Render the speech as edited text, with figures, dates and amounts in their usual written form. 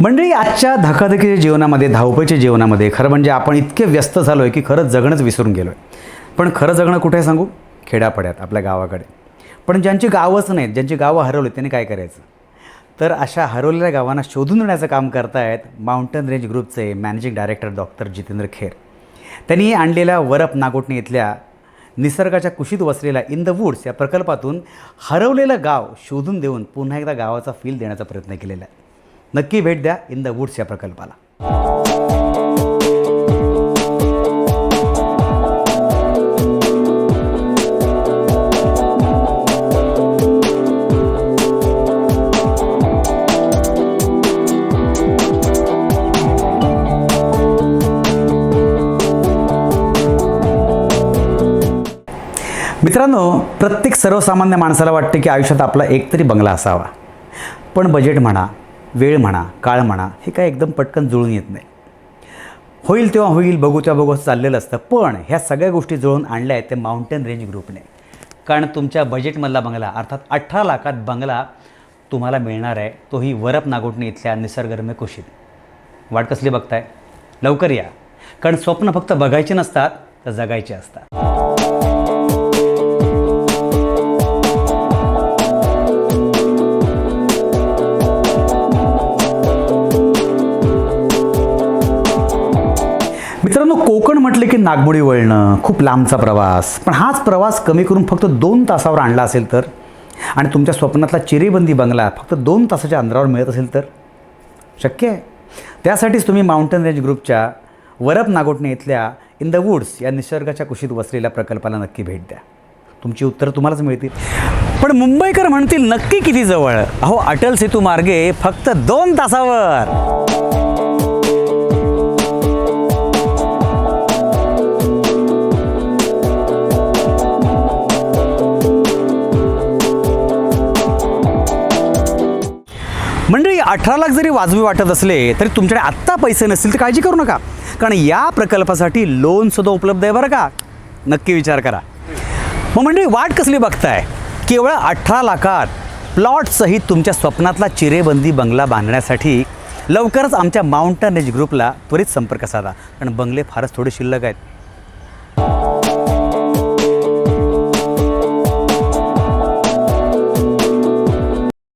मंडळी, आजच्या धकाधकीच्या जीवनामध्ये, धावपळीच्या जीवनामध्ये खरं म्हणजे आपण इतके व्यस्त झालो आहे की खरंच जगणंच विसरून गेलो आहे. पण खरं जगणं कुठे आहे सांगू? खेड्यापाड्यात, आपल्या गावाकडे. पण ज्यांची गावच नाहीत, ज्यांची गावं हरवली, त्यांनी काय करायचं? तर अशा हरवलेल्या गावांना शोधून देण्याचं काम करतायत माउंटन रेंज ग्रुपचे managing director doctor Jitendra Kher. त्यांनी आणलेल्या वरप नागोठणे इथल्या निसर्गाच्या कुशीत वसलेल्या इन द वूड्स या प्रकल्पातून हरवलेलं गाव शोधून देऊन पुन्हा एकदा गावाचा फील देण्याचा प्रयत्न केलेला आहे. नक्की भेट द्या इन द वूड्स या प्रकल्पाला. मित्रांनो, प्रत्येक सर्वसामान्य माणसाला वाटते की आयुष्यात आपला एकतरी बंगला असावा. पण बजेट म्हणा, वेळ म्हणा, काळ म्हणा, हे काय एकदम पटकन जुळून येत नाही. होईल तेव्हा होईल, बघू तेव्हा बघू असं चाललेलं असतं. पण ह्या सगळ्या गोष्टी जुळून आणल्या आहेत ते माउंटन रेंज ग्रुपने. कारण तुमच्या बजेटमधला बंगला, अर्थात 18 लाखात बंगला तुम्हाला मिळणार आहे, तोही वरप नागोठणे इथल्या निसर्गरम्य कुशीत. वाट कसली बघताय? लवकर या, कारण स्वप्न फक्त बघायची नसतात, तर जगायची असतात. मित्रांनो, कोकण म्हटले की नागमोडी वळणं, खूप लांबचा प्रवास. पण हाच प्रवास कमी करून फक्त 2 तासावर आणला असेल तर, आणि तुमच्या स्वप्नातला चिरेबंदी बंगला फक्त 2 तासाच्या अंतरावर मिळत असेल तर शक्य आहे. त्यासाठीच तुम्ही माउंटन रेंज ग्रुपच्या वरप नागोठणे इथल्या इन द वूड्स या निसर्गाच्या कुशीत वसलेल्या प्रकल्पाला नक्की भेट द्या. तुमची उत्तरं तुम्हालाच मिळतील. पण मुंबईकर म्हणतील नक्की किती जवळ? अहो, अटल सेतू मार्गे फक्त 2 तासावर. मंडळी, 18 लाख जरी वाजवी वाटत असले तरी तुमच्याकडे आत्ता पैसे नसतील तर काळजी करू नका, कारण या प्रकल्पासाठी लोनसुद्धा उपलब्ध आहे बरं का. नक्की विचार करा. मग मंडळी, वाट कसली बघताय? केवळ 18 लाखात प्लॉटसहित तुमच्या स्वप्नातला चिरेबंदी बंगला बांधण्यासाठी लवकरच आमच्या माउंटन रेंज ग्रुपला त्वरित संपर्क साधा, कारण बंगले फारच थोडे शिल्लक आहेत.